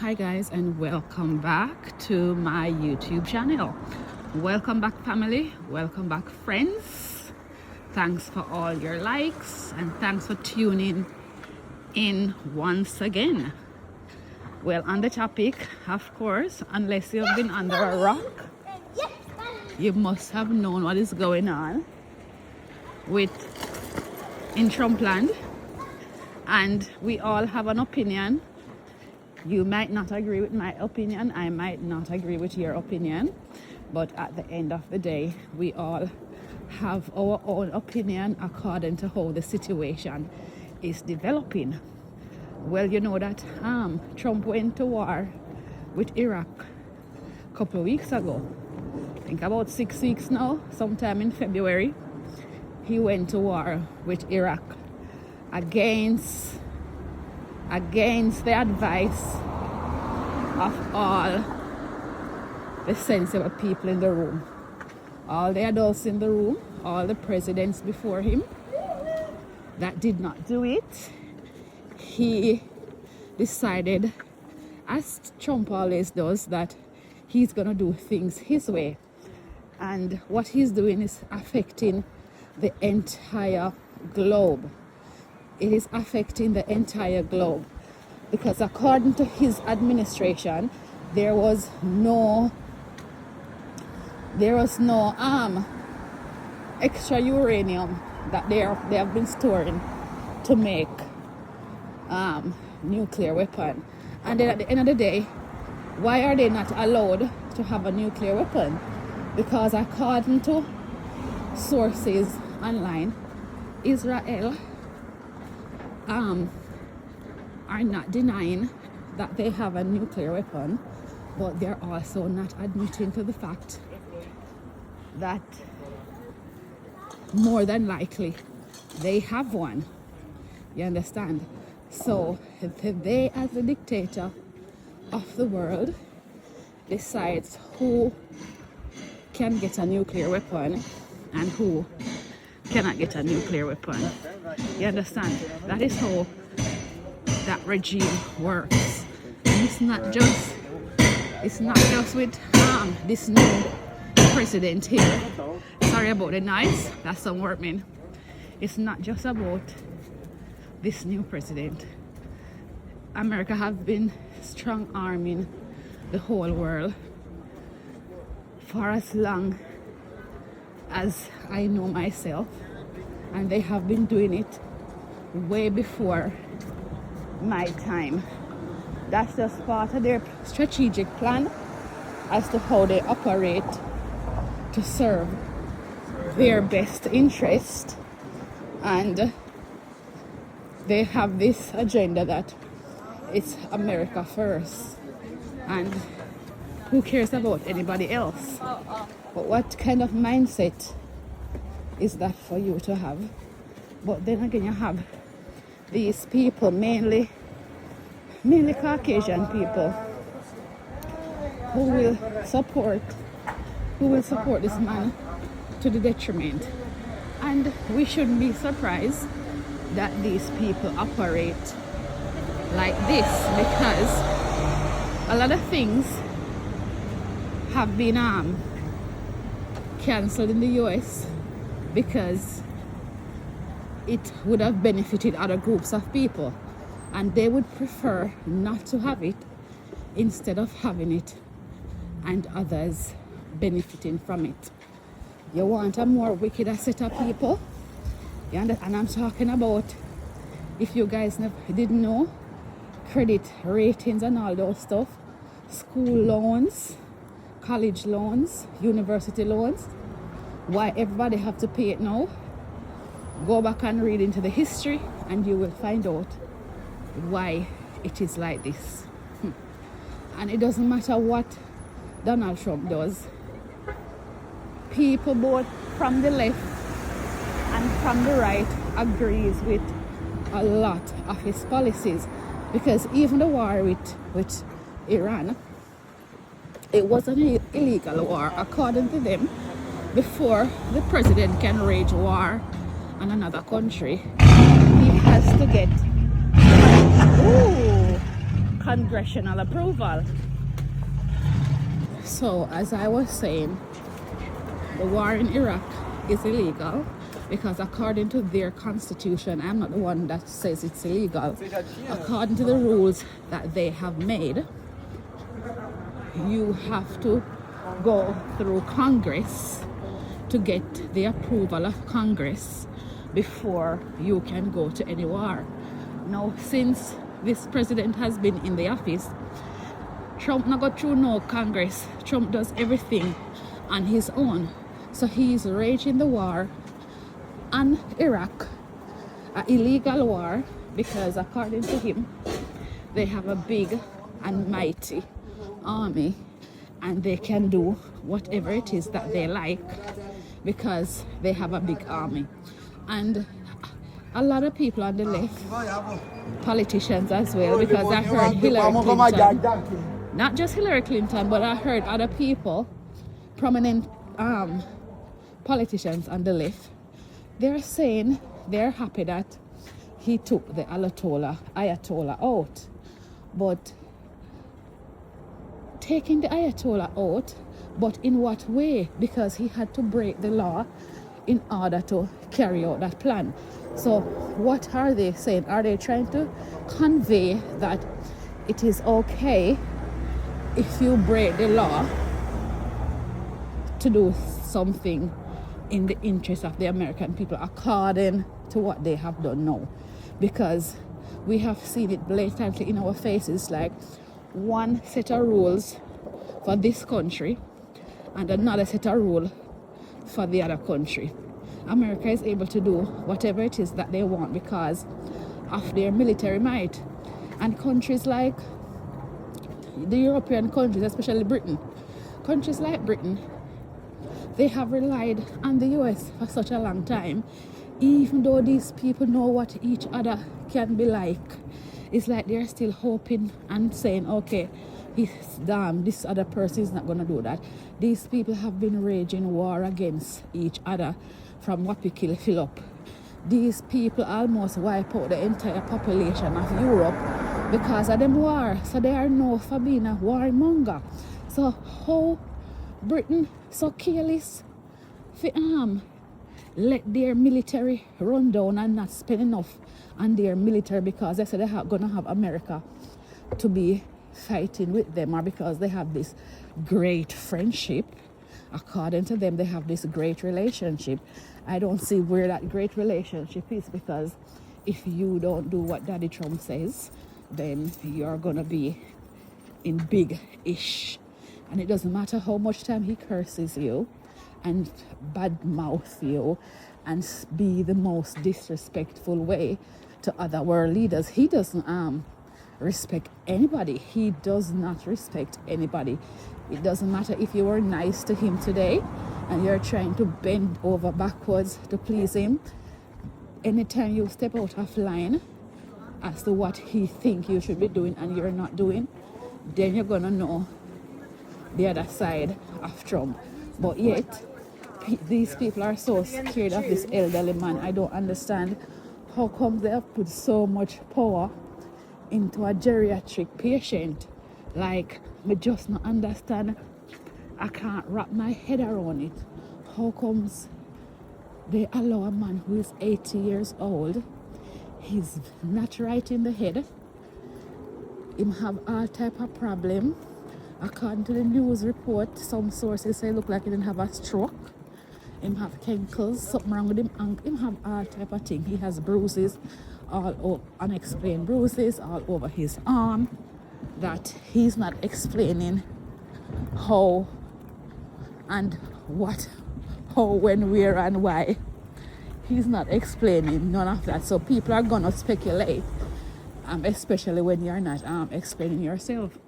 Hi guys, and welcome back to my YouTube channel. Welcome back family, welcome back friends. Thanks for all your likes and thanks for tuning in once again. Well, on the topic, of course, unless you've been under a rock, you must have known what is going on with in Trumpland, and we all have an opinion. You might not agree with my opinion, I might not agree with your opinion, but at the end of the day, we all have our own opinion according to how the situation is developing. Well, you know that Trump went to war with Iraq a couple of weeks ago. I think about 6 weeks now, sometime in February. He went to war with Iraq against the advice of all the sensible people in the room, all the adults in the room, all the presidents before him that did not do it. He decided, as Trump always does, that he's gonna do things his way, and what he's doing is affecting the entire globe. It is affecting the entire globe because according to his administration, there was no extra uranium that they have been storing to make nuclear weapon. And then at the end of the day, why are they not allowed to have a nuclear weapon? Because according to sources online, Israel are not denying that they have a nuclear weapon, but they're also not admitting to the fact that more than likely they have one. You understand? So if they, as the dictator of the world, decides who can get a nuclear weapon and who cannot get a nuclear weapon. You understand? That is how that regime works. And it's not just with this new president here. Sorry about the noise, that's some workmen. It's not just about this new president. America have been strong arming the whole world for as long as I know myself, and they have been doing it way before my time. That's just part of their strategic plan as to how they operate to serve their best interest, and they have this agenda that it's America first and who cares about anybody else. But what kind of mindset is that for you to have? But then again, you have these people, mainly Caucasian people, who will support this man to the detriment. And we shouldn't be surprised that these people operate like this, because a lot of things have been cancelled in the US because it would have benefited other groups of people, and they would prefer not to have it instead of having it and others benefiting from it. You want a more wicked set of people? And I'm talking about, if you guys didn't know, credit ratings and all those stuff, school loans, college loans, university loans. Why everybody have to pay it now? Go back and read into the history and you will find out why it is like this. And it doesn't matter what Donald Trump does. People both from the left and from the right agrees with a lot of his policies, because even the war with Iran, it was an illegal war according to them. Before the president can wage war on another country, he has to get congressional approval. So, as I was saying, the war in Iraq is illegal because according to their constitution, I'm not the one that says it's illegal. According to the rules that they have made, you have to go through Congress to get the approval of Congress before you can go to any war. Now, since this president has been in the office, Trump not go through no Congress. Trump does everything on his own. So he's raging the war on Iraq, an illegal war, because according to him, they have a big and mighty army and they can do whatever it is that they like because they have a big army. And a lot of people on the left, politicians as well, because I heard Hillary Clinton, not just Hillary Clinton, but I heard other people, prominent politicians on the left, they're saying they're happy that he took the Ayatollah out. But taking the Ayatollah out, but in what way? Because he had to break the law in order to carry out that plan. So what are they saying? Are they trying to convey that it is okay if you break the law to do something in the interest of the American people according to what they have done now? Because we have seen it blatantly in our faces, like one set of rules for this country and another set of rules for the other country. America is able to do whatever it is that they want because of their military might. And countries like the European countries, especially Britain, countries like Britain, they have relied on the US for such a long time, even though these people know what each other can be like. It's like they're still hoping and saying, okay, this other person is not going to do that. These people have been waging war against each other from Wapikil Philip. These people almost wipe out the entire population of Europe because of them war. So they are known for being a warmonger. So how Britain so careless for let their military run down and not spend enough on their military because they said they're going to have America to be fighting with them, or because they have this great friendship. According to them, they have this great relationship. I don't see where that great relationship is, because if you don't do what Daddy Trump says, then you're going to be in big-ish. And it doesn't matter how much time he curses you and badmouth you and be the most disrespectful way to other world leaders. He doesn't respect anybody. He does not respect anybody. It doesn't matter if you were nice to him today and you're trying to bend over backwards to please him. Anytime you step out of line as to what he think you should be doing and you're not doing, then you're gonna know the other side of Trump. But yet these people are so scared of this elderly man. I don't understand how come they have put so much power into a geriatric patient. Like, me just not understand. I can't wrap my head around it. How comes they allow a man who is 80 years old, he's not right in the head, him have all type of problem. According to the news report, some sources say look like he didn't have a stroke. Him have cankles, something wrong with him, and him have all type of thing. He has bruises, all over, unexplained bruises all over his arm, that he's not explaining how and what, how, when, where and why. He's not explaining none of that. So people are gonna speculate, especially when you're not explaining yourself.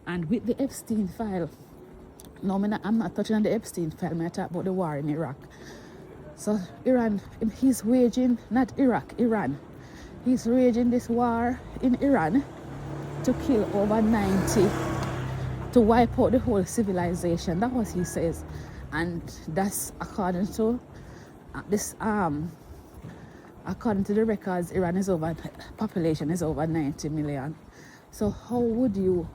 And with the Epstein file, no, I'm not touching on the Epstein file, I talk about the war in Iraq. So Iran, he's waging, not Iraq, Iran. He's waging this war in Iran to kill over 90, to wipe out the whole civilization. That's what he says. And that's according to this, according to the records, Iran is population is over 90 million. So how would you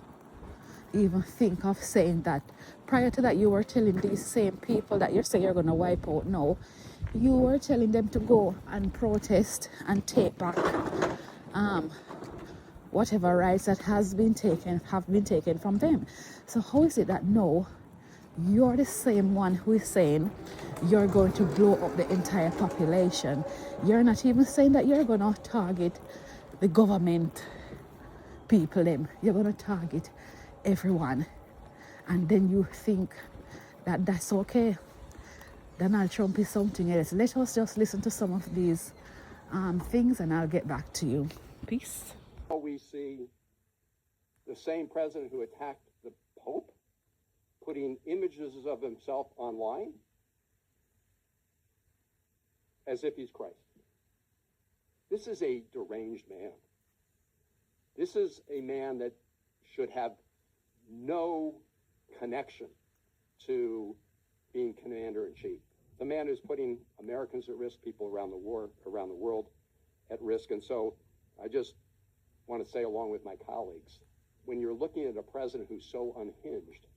even think of saying that? Prior to that, you were telling these same people that you say you're going to wipe out now, you were telling them to go and protest and take back whatever rights that have been taken from them. So how is it that now you're the same one who is saying you're going to blow up the entire population? You're not even saying that you're going to target the government people them. You're going to target everyone, and then you think that that's okay. Donald Trump is something else. Let us just listen to some of these things, and I'll get back to you. Peace. We see the same president who attacked the Pope putting images of himself online as if he's Christ. This is a deranged man. This is a man that should have no connection to being commander-in-chief. The man who's putting Americans at risk, people around the world at risk. And so I just want to say, along with my colleagues, when you're looking at a president who's so unhinged,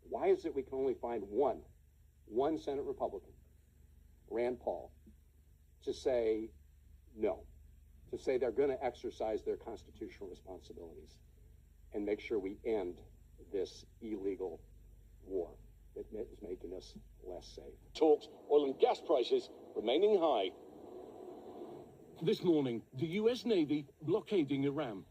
why is it we can only find one Senate Republican, Rand Paul, to say no, to say they're going to exercise their constitutional responsibilities and make sure we end this illegal war that is making us less safe? Talks, oil and gas prices remaining high. This morning, the US Navy blockading Iran.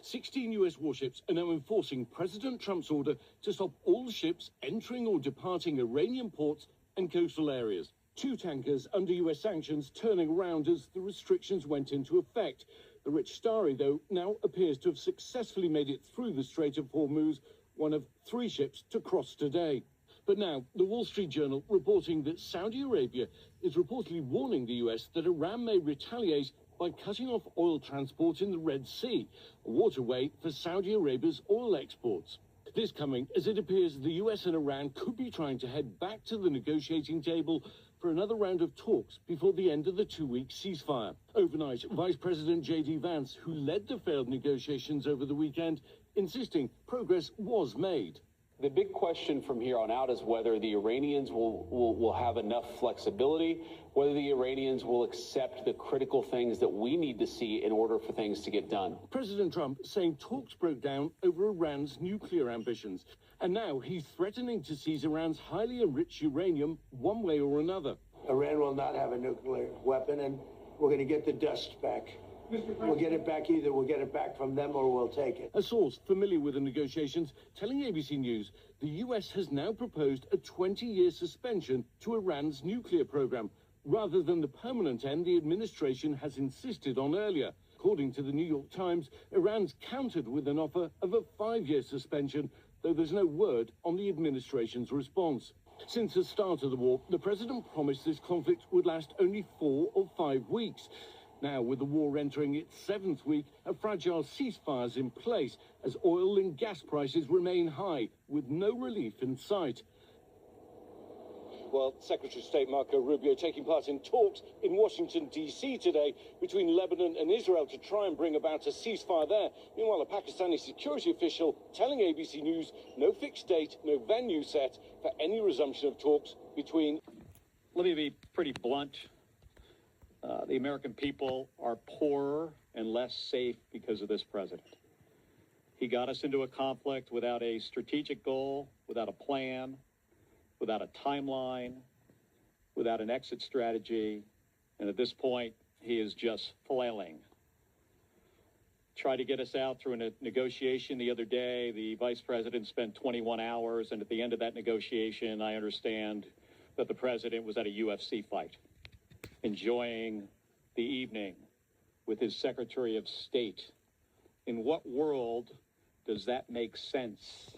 16 US warships are now enforcing President Trump's order to stop all ships entering or departing Iranian ports and coastal areas. 2 tankers under US sanctions turning around as the restrictions went into effect. The Rich Starry, though, now appears to have successfully made it through the Strait of Hormuz, one of 3 ships to cross today. But now, the Wall Street Journal reporting that Saudi Arabia is reportedly warning the US that Iran may retaliate by cutting off oil transport in the Red Sea, a waterway for Saudi Arabia's oil exports. This coming as it appears the US and Iran could be trying to head back to the negotiating table for another round of talks before the end of the 2-week ceasefire. Overnight, Vice President J.D. Vance, who led the failed negotiations over the weekend, insisting progress was made. The big question from here on out is whether the Iranians will have enough flexibility, whether the Iranians will accept the critical things that we need to see in order for things to get done. President Trump saying talks broke down over Iran's nuclear ambitions. And now he's threatening to seize Iran's highly enriched uranium one way or another. Iran will not have a nuclear weapon, and we're going to get the dust back. We'll get it back. Either we'll get it back from them or we'll take it. A source familiar with the negotiations telling ABC News the US has now proposed a 20-year suspension to Iran's nuclear program, rather than the permanent end the administration has insisted on earlier. According to the New York Times, Iran's countered with an offer of a 5-year suspension, though there's no word on the administration's response. Since the start of the war, the president promised this conflict would last only 4 or 5 weeks. Now, with the war entering its 7th week, a fragile ceasefire is in place as oil and gas prices remain high, with no relief in sight. Well, Secretary of State Marco Rubio taking part in talks in Washington, D.C. today between Lebanon and Israel to try and bring about a ceasefire there. Meanwhile, a Pakistani security official telling ABC News no fixed date, no venue set for any resumption of talks between... Let me be pretty blunt. The American people are poorer and less safe because of this president. He got us into a conflict without a strategic goal, without a plan, without a timeline, without an exit strategy, and at this point, he is just flailing. Tried to get us out through a negotiation the other day. The vice president spent 21 hours, and at the end of that negotiation, I understand that the president was at a UFC fight, enjoying the evening with his Secretary of State. In what world does that make sense?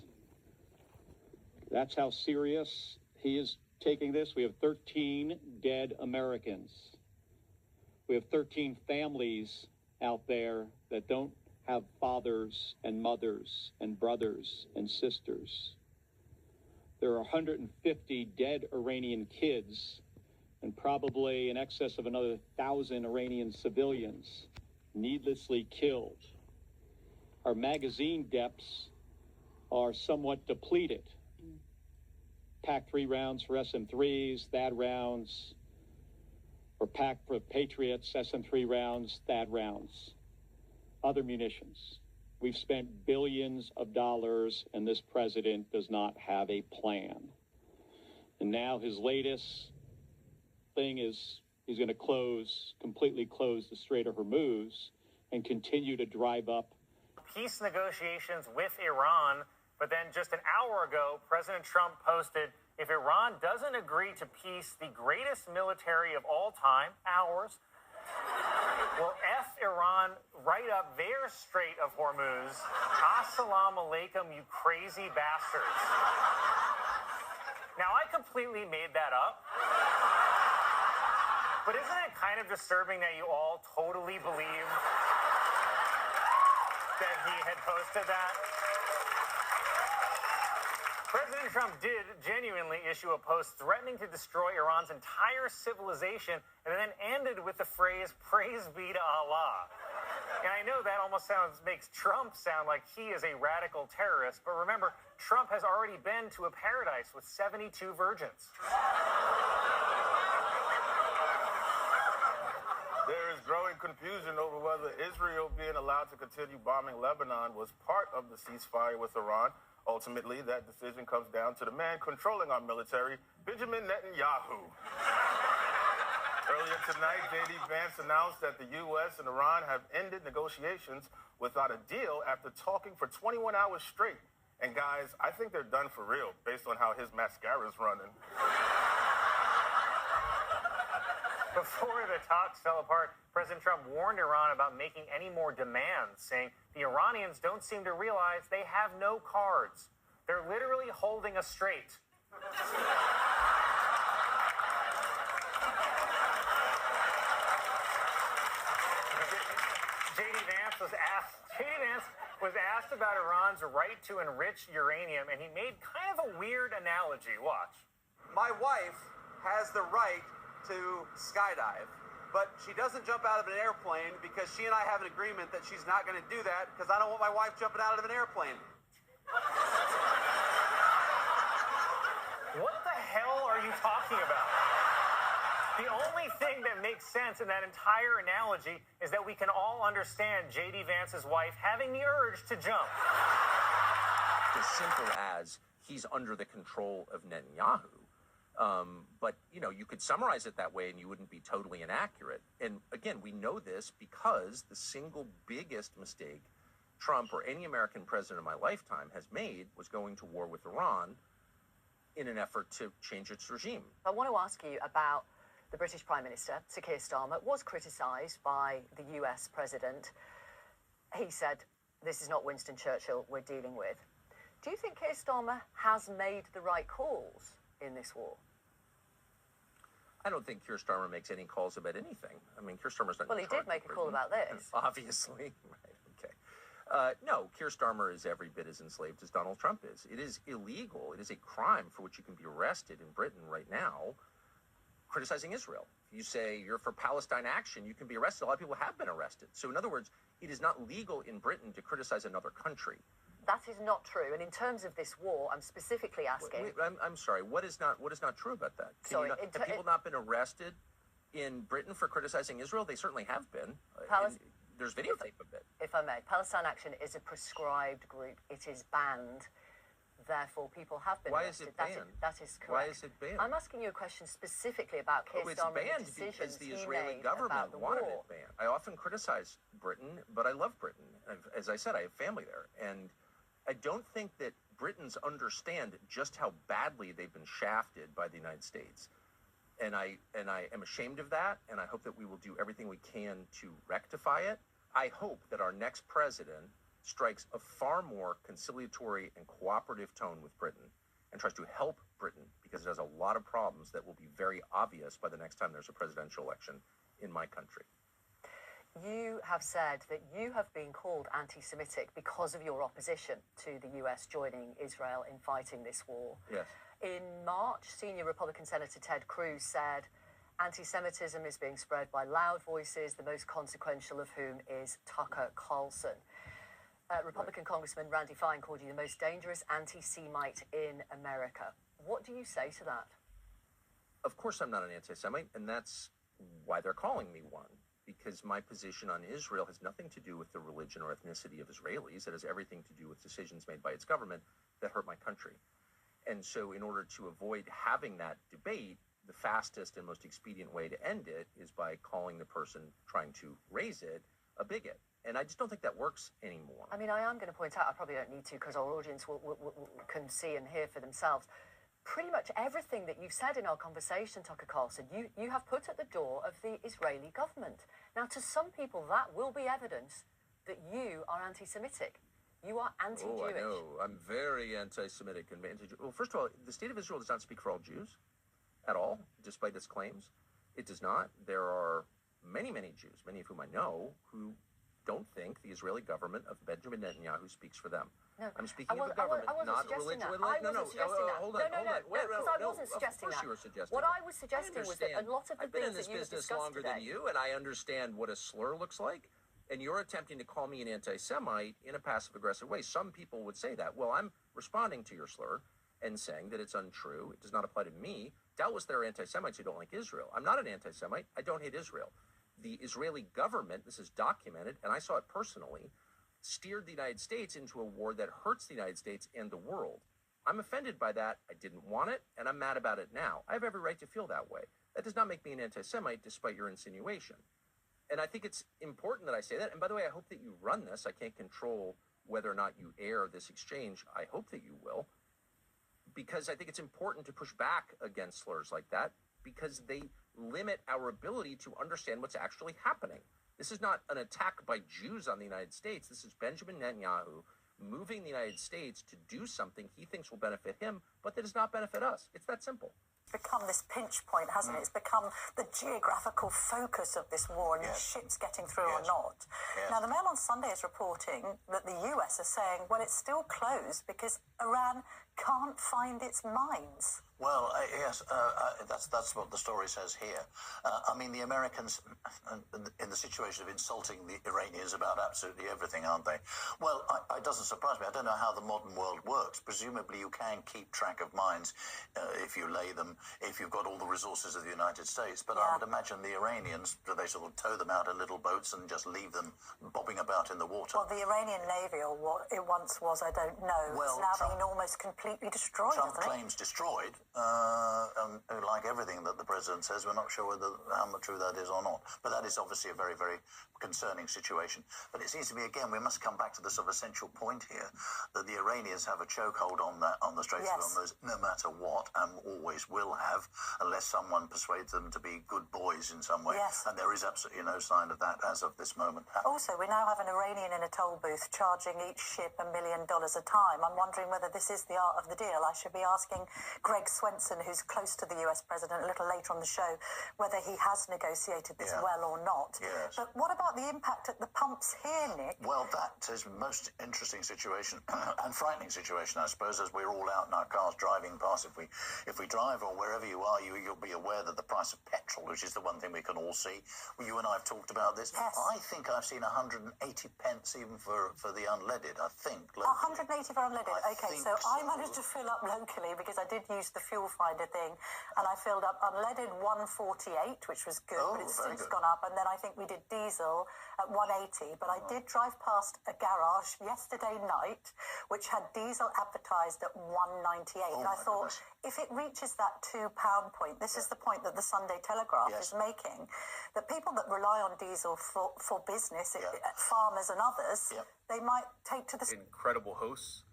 That's how serious he is taking this. We have 13 dead Americans. We have 13 families out there that don't have fathers and mothers and brothers and sisters. There are 150 dead Iranian kids and probably in excess of another 1,000 Iranian civilians needlessly killed. our magazine depths are somewhat depleted. PAC-3 rounds for SM-3s, THAAD rounds, or PAC for Patriots, SM-3 rounds, THAAD rounds, other munitions. We've spent billions of dollars, and this president does not have a plan. And now his latest thing is he's going to completely close the Strait of Hormuz and continue to drive up peace negotiations with Iran. But then just an hour ago, President Trump posted, if Iran doesn't agree to peace, the greatest military of all time, ours, will F Iran right up their Strait of Hormuz. Assalamu alaikum, you crazy bastards. Now, I completely made that up. But isn't it kind of disturbing that you all totally believe that he had posted that? President Trump did genuinely issue a post threatening to destroy Iran's entire civilization and then ended with the phrase, praise be to Allah. And I know that almost makes Trump sound like he is a radical terrorist, but remember, Trump has already been to a paradise with 72 virgins. There is growing confusion over whether Israel being allowed to continue bombing Lebanon was part of the ceasefire with Iran. Ultimately, that decision comes down to the man controlling our military, Benjamin Netanyahu. Earlier tonight, J.D. Vance announced that the U.S. and Iran have ended negotiations without a deal after talking for 21 hours straight. And guys, I think they're done for real, based on how his mascara's running. Before the talks fell apart, President Trump warned Iran about making any more demands, saying the Iranians don't seem to realize they have no cards. They're literally holding us straight. J.D. Vance was asked about Iran's right to enrich uranium, and he made kind of a weird analogy. Watch. My wife has the right to skydive, but she doesn't jump out of an airplane because she and I have an agreement that she's not going to do that because I don't want my wife jumping out of an airplane. What the hell are you talking about? The only thing that makes sense in that entire analogy is that we can all understand J.D. Vance's wife having the urge to jump. As simple as he's under the control of Netanyahu. But, you know, you could summarize it that way and you wouldn't be totally inaccurate. And again, we know this because the single biggest mistake Trump or any American president in my lifetime has made was going to war with Iran in an effort to change its regime. I want to ask you about the British Prime Minister, Sir Keir Starmer, was criticised by the US President. He said, this is not Winston Churchill we're dealing with. Do you think Keir Starmer has made the right calls in this war? I don't think Keir Starmer makes any calls about anything. I mean, Keir Starmer's not. Well, he did make a call about this. Obviously, right? Okay. No, Keir Starmer is every bit as enslaved as Donald Trump is. It is illegal. It is a crime for which you can be arrested in Britain right now, criticizing Israel. If you say you're for Palestine action, you can be arrested. A lot of people have been arrested. So, in other words, it is not legal in Britain to criticize another country. That is not true. And in terms of this war, I'm specifically asking... I'm sorry, what is not true about that? Have people not been arrested in Britain for criticizing Israel? They certainly have been. There's videotape of it. If I may, Palestine Action is a prescribed group. It is banned. Therefore, people have been arrested. Why is it banned? That is correct. Why is it banned? I'm asking you a question specifically about Keir Starmer and the decisions because the Israeli government wanted it banned. I often criticize Britain, but I love Britain. As I said, I have family there. And I don't think that Britons understand just how badly they've been shafted by the United States. And I am ashamed of that, and I hope that we will do everything we can to rectify it. I hope that our next president strikes a far more conciliatory and cooperative tone with Britain and tries to help Britain because it has a lot of problems that will be very obvious by the next time there's a presidential election in my country. You have said that you have been called anti-Semitic because of your opposition to the US joining Israel in fighting this war. Yes. In March, senior Republican Senator Ted Cruz said anti-Semitism is being spread by loud voices, the most consequential of whom is Tucker Carlson. Republican Congressman Randy Fine called you the most dangerous anti-Semite in America. What do you say to that? Of course I'm not an anti-Semite, and that's why they're calling me one. Because my position on Israel has nothing to do with the religion or ethnicity of Israelis. It has everything to do with decisions made by its government that hurt my country. And so in order to avoid having that debate, the fastest and most expedient way to end it is by calling the person trying to raise it a bigot. And I just don't think that works anymore. I mean, I am going to point out, I probably don't need to because our audience can see and hear for themselves. Pretty much everything that you've said in our conversation, Tucker Carlson, you have put at the door of the Israeli government. Now, to some people, that will be evidence that you are anti-Semitic. You are anti-Jewish. Oh, I know. I'm very anti-Semitic and anti-Jewish. Well, first of all, the state of Israel does not speak for all Jews at all, despite its claims. It does not. There are many, many Jews, many of whom I know, who don't think the Israeli government of Benjamin Netanyahu speaks for them. No, I'm speaking of the government, not religion. I wasn't suggesting that. Hold on. Because I wasn't suggesting that. Of course you were suggesting what that. I was suggesting was that a lot of the I've been in things this that you business discussed longer today, than you, and I understand what a slur looks like. And you're attempting to call me an anti-Semite in a passive-aggressive way. Some people would say that. Well, I'm responding to your slur and saying that it's untrue. It does not apply to me. Doubtless there are anti-Semites who don't like Israel. I'm not an anti-Semite. I don't hate Israel. The Israeli government, this is documented, and I saw it personally, steered the United States into a war that hurts the United States and the world. I'm offended by that. I didn't want it, and I'm mad about it now. I have every right to feel that way. That does not make me an anti-Semite, despite your insinuation. And I think it's important that I say that. And by the way, I hope that you run this. I can't control whether or not you air this exchange. I hope that you will, because I think it's important to push back against slurs like that, because they limit our ability to understand what's actually happening. This is not an attack by Jews on the United States. This is Benjamin Netanyahu moving the United States to do something he thinks will benefit him, but that does not benefit us. It's that simple. Become this pinch point, hasn't it? It's become the geographical focus of this war, and ships getting through or not. Now, the Mail on Sunday is reporting that the US are saying, well, it's still closed because Iran can't find its mines. Well, yes, that's what the story says here. I mean, the Americans, in the situation of insulting the Iranians about absolutely everything, aren't they? Well, it doesn't surprise me. I don't know how the modern world works. Presumably you can keep track of mines if you lay them, if you've got all the resources of the United States. But I would imagine the Iranians, they sort of tow them out in little boats and just leave them bobbing about in the water. Well, the Iranian Navy, or what it once was, I don't know, well, it's now been almost completely destroyed, Trump hasn't it? claims destroyed. Like everything that the president says, we're not sure how much true that is or not. But that is obviously a very, very concerning situation. But it seems to me, again, we must come back to the sort of essential point here, that the Iranians have a chokehold on the Straits of Hormuz, no matter what, and always will have, unless someone persuades them to be good boys in some way. And there is absolutely no sign of that as of this moment. Also, we now have an Iranian in a toll booth charging each ship $1 million a time. I'm wondering whether this is the art of the deal. I should be asking Greg Swenson, who's close to the US president, a little later on the show, whether he has negotiated this well or not. But what about the impact at the pumps here, Nick? Well, that is the most interesting situation and frightening situation, I suppose, as we're all out in our cars driving past. If we drive or wherever you are, you'll be aware that the price of petrol, which is the one thing we can all see. You and I have talked about this. I think I've seen 180 pence even for the unleaded, I think. Locally. 180 for unleaded. Okay, so I managed to fill up locally because I did use the fuel finder thing, and I filled up unleaded 148, which was good, but it's since gone up. And then I think we did diesel at 180. But I did drive past a garage yesterday night which had diesel advertised at 198. And I thought, if it reaches that £2 point, this is the point that the Sunday Telegraph is making, that people that rely on diesel for business, farmers and others, they might take to the... Incredible hosts.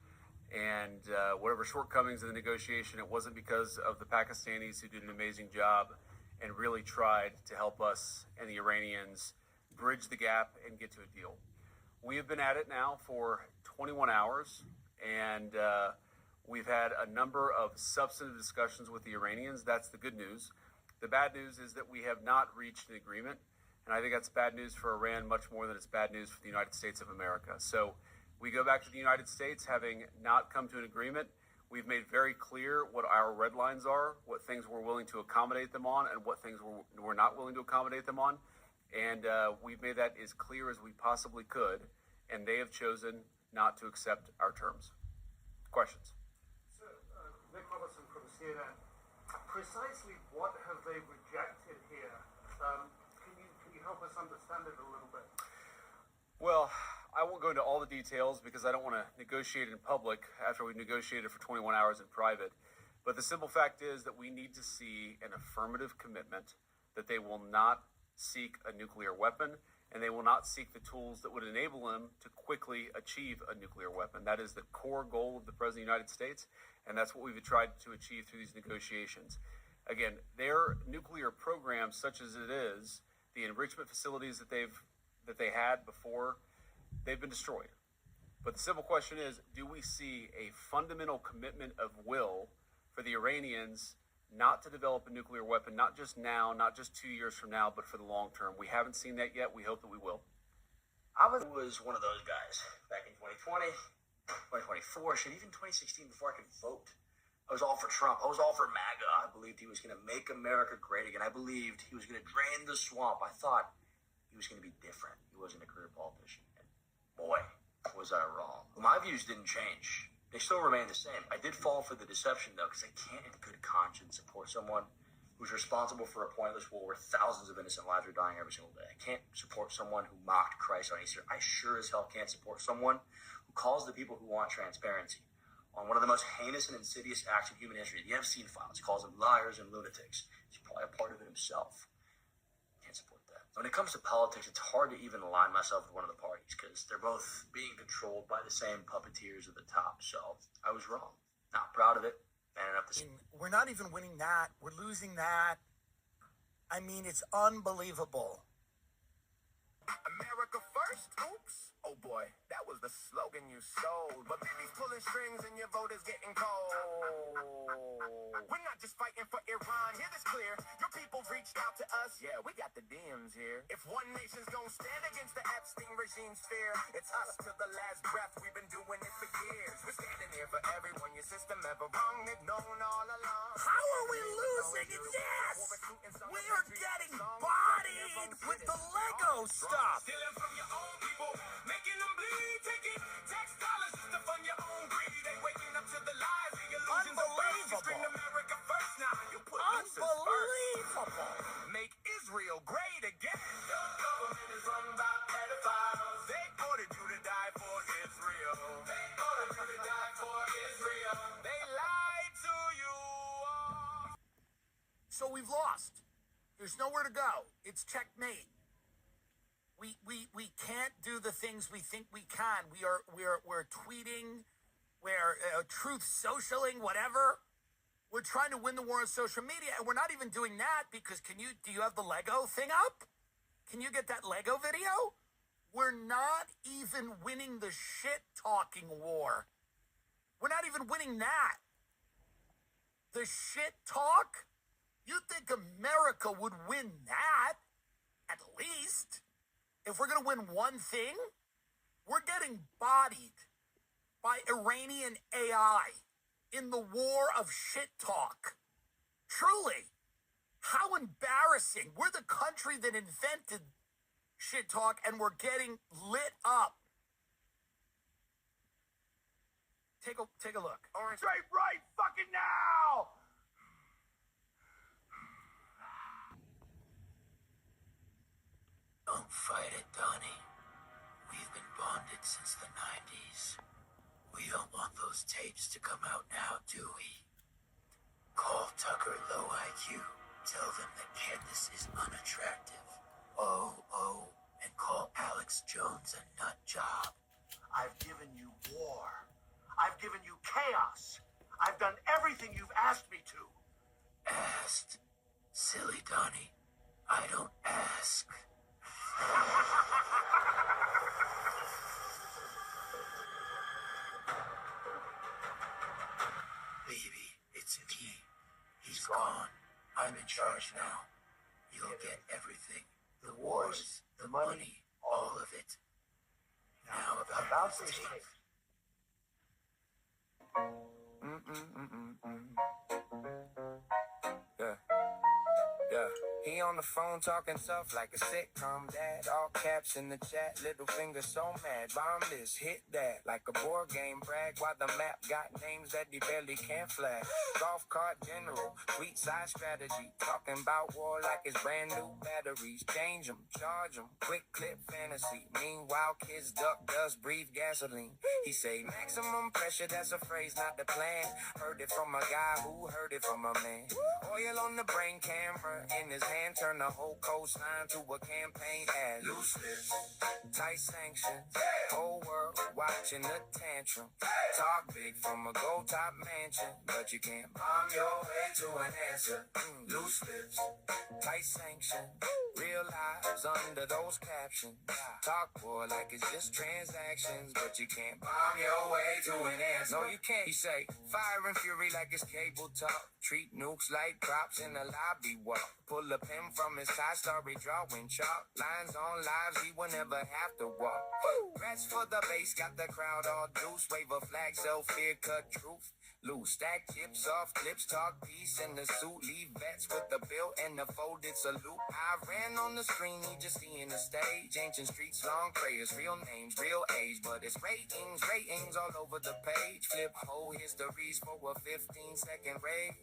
And whatever shortcomings in the negotiation, it wasn't because of the Pakistanis, who did an amazing job and really tried to help us and the Iranians bridge the gap and get to a deal. We have been at it now for 21 hours, and we've had a number of substantive discussions with the Iranians. That's the good news. The bad news is that we have not reached an agreement, and I think that's bad news for Iran much more than it's bad news for the United States of America. So we go back to the United States having not come to an agreement. We've made very clear what our red lines are, what things we're willing to accommodate them on, and what things we're not willing to accommodate them on. And we've made that as clear as we possibly could. And they have chosen not to accept our terms. Questions? Nick Robertson from CNN. Precisely what have they rejected here? Can you help us understand it a little bit? Well, I won't go into all the details because I don't want to negotiate in public after we've negotiated for 21 hours in private. But the simple fact is that we need to see an affirmative commitment that they will not seek a nuclear weapon and they will not seek the tools that would enable them to quickly achieve a nuclear weapon. That is the core goal of the President of the United States, and that's what we've tried to achieve through these negotiations. Again, their nuclear program, such as it is, the enrichment facilities that they had before, they've been destroyed. But the simple question is, do we see a fundamental commitment of will for the Iranians not to develop a nuclear weapon, not just now, not just 2 years from now, but for the long term? We haven't seen that yet. We hope that we will. I was one of those guys back in 2020, 2024, shit, even 2016 before I could vote. I was all for Trump. I was all for MAGA. I believed he was going to make America great again. I believed he was going to drain the swamp. I thought he was going to be different. He wasn't a career politician. And boy, was I wrong. My views didn't change. They still remain the same. I did fall for the deception, though, because I can't in good conscience support someone who's responsible for a pointless war where thousands of innocent lives are dying every single day. I can't support someone who mocked Christ on Easter. I sure as hell can't support someone who calls the people who want transparency on one of the most heinous and insidious acts in human history, the Epstein files. He calls them liars and lunatics. He's probably a part of it himself. Can't support that. When it comes to politics, it's hard to even align myself with one of the parties because they're both being controlled by the same puppeteers at the top. So I was wrong. Not proud of it. Man enough to. We're not even winning that. We're losing that. I mean, it's unbelievable. America first? Oops. Oh boy, that was the slogan you sold. But Bibi's pulling strings and your vote is getting cold. We're not just fighting for Iran. Hear this clear. Your people reached out to us. Yeah, we got the DMs here. If one nation's gonna stand against the Epstein regime's fear, it's us to the last breath. We've been doing it for years. We're standing here for everyone. Your system ever wrong, they've known all along. How are we losing in this? We are getting bodied with the Lego stuff. Stealing from your own people, making them bleed, taking tax dollars just to fund your own greed. They waking up to the lies and you're losing the birth. You scream America first now. You put Unbelievable. Make Israel great again. Your government is run by pedophiles. They ordered you to die for Israel. They ordered you to die for Israel. They lied to you. So we've lost. There's nowhere to go. It's checkmate. We can't do the things we think we can. We're tweeting, we're truth socialing, whatever. We're trying to win the war on social media, and we're not even doing that because do you have the Lego thing up? Can you get that Lego video? We're not even winning the shit talking war. We're not even winning that. The shit talk? You think America would win that? At least. If we're going to win one thing, we're getting bodied by Iranian AI in the war of shit talk. Truly, how embarrassing. We're the country that invented shit talk and we're getting lit up. Take a look. Straight right fucking now! Don't fight it, Donnie. We've been bonded since the 90s. We don't want those tapes to come out now, do we? Call Tucker Low IQ. Tell them that Candace is unattractive. And call Alex Jones a nut job. I've given you war. I've given you chaos. I've done everything you've asked me to. Asked? Silly Donnie. I don't ask. Baby, it's me. He's gone. I'm in charge now. You'll get everything. The wars, the money, all of it. Now about this tape. Yeah. He on the phone talking tough like a sitcom. Dad, all caps in the chat. Little finger so mad. Bomb this, hit that. Like a board game brag. While the map got names that he barely can flag. Golf cart general. Tweet side strategy. Talking about war like it's brand new batteries. Change them, charge them. Quick clip fantasy. Meanwhile, kids duck, dust, breathe gasoline. He say maximum pressure, that's a phrase, not the plan. Heard it from a guy who heard it from a man. Oil on the brain, camera in his hand, turn the whole coastline to a campaign ad. Loose lips, tight sanctions, whole world watching the tantrum. Talk big from a gold top mansion, but you can't bomb your way to an answer. Loose lips, tight sanctions, real lives under those captions. Talk boy like it's just transactions, but you can't bomb your way to an answer. No, you can't. He say fire and fury like it's cable talk. Treat nukes like props in a lobby walk. Pull a pin from his tie, starry drawing chalk. Lines on lives he will never have to walk. Rats for the base, got the crowd all deuce. Wave a flag, so fear cut truth. Loose, stack chips off clips, talk peace in the suit. Leave vets with the bill and the folded salute. I ran on the screen, he just seeing the stage. Ancient streets, long prayers, real names, real age. But it's ratings all over the page. Flip whole histories for a 15-second raid.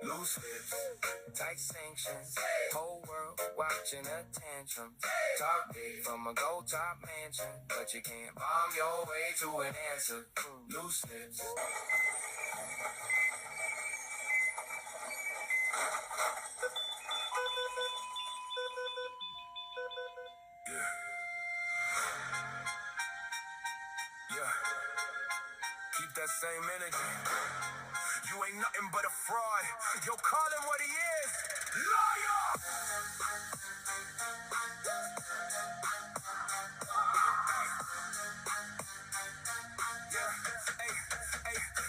Loose lips, tight sanctions, whole world watching a tantrum. Talk big from a gold top mansion, but you can't bomb your way to an answer. Loose lips. Yeah. Keep that same energy. You ain't nothing but a fraud. Yo, call him what he is. Liar! Yeah.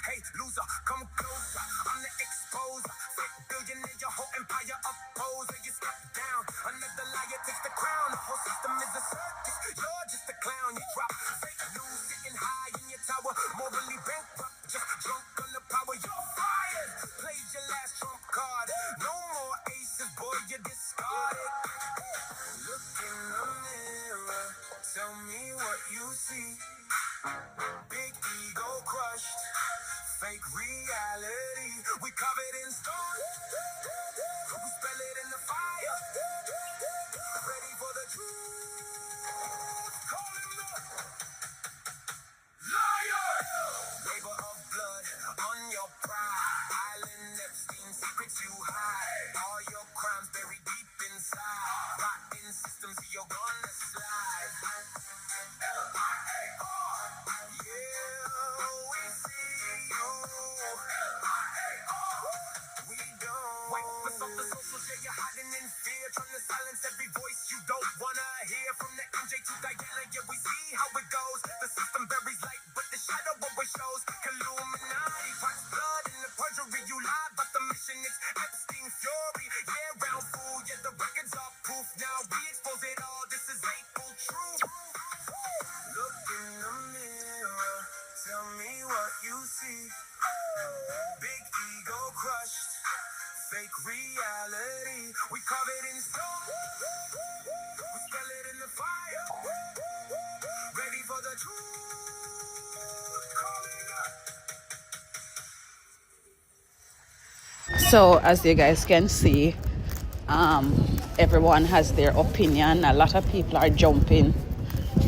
Hey, loser, come closer. I'm the exposer. Fake billionaire, your whole empire opposer. You step down. Another liar takes the crown. The whole system is a circus. You're just a clown. You drop fake news, sitting high in your tower. Morally bankrupt, just drunk on the power. You're fired. Played your last trump card. No more aces, boy, you're discarded. Look in the mirror. Tell me what you see. Big ego crushed. Fake reality. We covered in stone. We spell it in the fire. Ready for the truth. Call him the liar. Labor of blood on your pride. Island Epstein secrets you hide. All your crimes buried deep inside. Rotten systems, you're gonna slide. L-I-A-R. Yeah, we see you. L-I-A-R. We don't. Wipe us off the socials, yeah, you're hiding in fear. Trying to silence every voice you don't wanna hear. From the MJ to Diana, yeah, we see how it goes. The system buries light, but the shadow always shows. Illuminati, pots blood in the perjury. You lied, but the mission is Epstein fury. Yeah, round fool, yeah, the records are proof. Now we expose it all. This is April truth. Look in the mirror. Tell me what you see. Big ego crushed. Fake reality. We carve it in stone. We spell it in the fire. Ready for the truth. Call it up. So as you guys can see, everyone has their opinion. A lot of people are jumping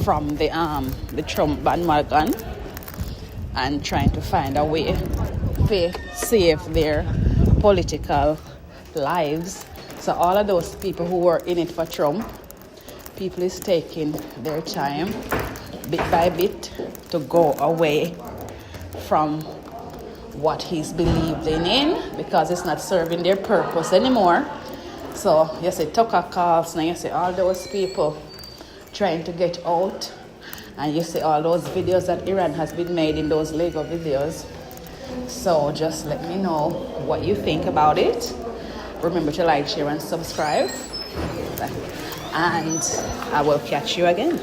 from the Trump bandwagon and trying to find a way to save their political lives. So all of those people who were in it for Trump, people is taking their time bit by bit to go away from what he's believed in because it's not serving their purpose anymore. So you see Tucker Carlson, you see all those people trying to get out, and you see all those videos that Iran has been made in those Lego videos. So just let me know what you think about it. Remember to like, share and subscribe, and I will catch you again.